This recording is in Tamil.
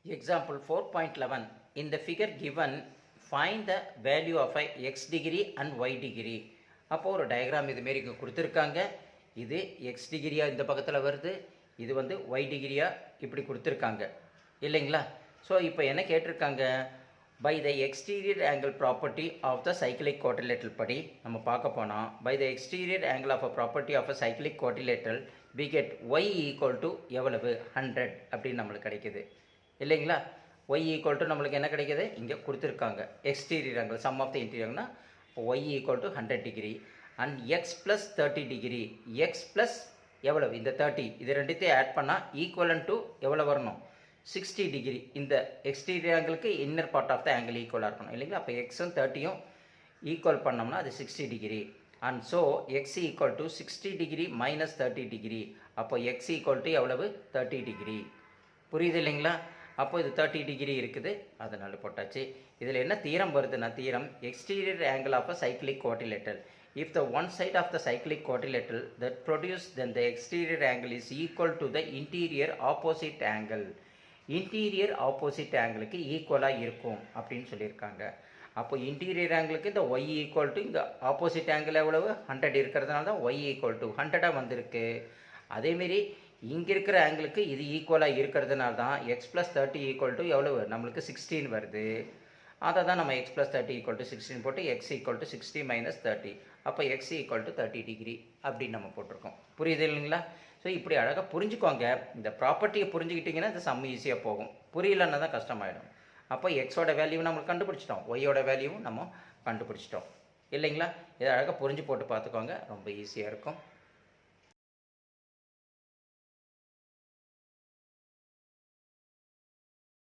Example 4.11. In the figure given, find the value of a x degree and y degree. அப்போ ஒரு டயக்ராம் இது மாரி இங்கே கொடுத்துருக்காங்க. இது எக்ஸ் டிகிரியாக இந்த பக்கத்தில் வருது, இது வந்து ஒய் டிகிரியாக இப்படி கொடுத்துருக்காங்க இல்லைங்களா. ஸோ இப்போ என்ன கேட்டிருக்காங்க, by the exterior angle property of the cyclic quadrilateral படி நம்ம பார்க்க போனால், by the exterior angle of a property of a cyclic quadrilateral we get Y equal to எவ்வளவு 100 அப்படின்னு நம்மளுக்கு கிடைக்கிது இல்லைங்களா. ஒய் ஈக்குவல் டு நம்மளுக்கு என்ன கிடைக்கிது, இங்கே கொடுத்துருக்காங்க exterior angle sum of the இன்டீரியர்னா y equal to 100 degree and x plus 30 degree. X plus எவ்வளவு, இந்த 30, இது ரெண்டுத்தையும் ஆட் பண்ணால் ஈக்குவலன் டு எவ்வளோ வரணும், 60 டிகிரி. இந்த எக்ஸ்டீரியர் ஆங்கிளுக்கு inner part of the angle ஈக்குவலாக இருக்கணும் இல்லைங்களா. அப்போ எக்ஸும் 30யும் ஈக்குவல் பண்ணோம்னா அது 60 degree. And so X equal to 60 degree minus 30 degree. அப்போ எக்ஸ் ஈக்குவல் டு எவ்வளவு 30 டிகிரி. புரியுது இல்லைங்களா. அப்போ இது 30 டிகிரி இருக்குது, அதனால போட்டாச்சு. இதில் என்ன தீரம் வருதுன்னா, theorem exterior angle of a cyclic quadrilateral. If the one side of the cyclic quadrilateral that produce, then the exterior angle is equal to the interior opposite angle. Interior opposite angle-க்கு ஈக்குவலாக இருக்கும் அப்படின்னு சொல்லியிருக்காங்க. அப்போ இன்டீரியர் ஆங்கிளுக்கு இந்த ஒய் ஈக்குவல் டு இந்த ஆப்போசிட் ஆங்கிள் எவ்வளவு 100 இருக்கிறதுனால தான் ஒய் ஈக்குவல் டு 100 வந்திருக்கு. அதேமாரி இங்கே இருக்கிற ஆங்கிளுக்கு இது ஈக்குவலாக இருக்கிறதுனால தான் எக்ஸ் ப்ளஸ் 30 ஈக்குவல் டு எவ்வளவு நம்மளுக்கு 16 வருது. அதை தான் நம்ம எக்ஸ் ப்ளஸ் 30 ஈக்குவல் டு 16 போட்டு எக்ஸ் ஈக்குவல் டு 60 மைனஸ் 30. அப்போ எக்ஸ் ஈக்குவல் டு 30 டிகிரி அப்படின்னு நம்ம போட்டிருக்கோம். புரியுது இல்லைங்களா. ஸோ இப்படி அழகாக புரிஞ்சுக்கோங்க. இந்த ப்ராப்பர்ட்டியை புரிஞ்சுக்கிட்டிங்கன்னா இந்த சம் ஈஸியாக போகும். புரியலன்னா தான் கஷ்டமாயிடும். அப்போ எக்ஸோட வேல்யூவும் நம்ம கண்டுபிடிச்சிட்டோம், ஒய்யோட வேல்யூவும் நம்ம கண்டுபிடிச்சிட்டோம் இல்லைங்களா. இதை அழகாக புரிஞ்சு போட்டு பார்த்துக்கோங்க, ரொம்ப ஈஸியாக இருக்கும்.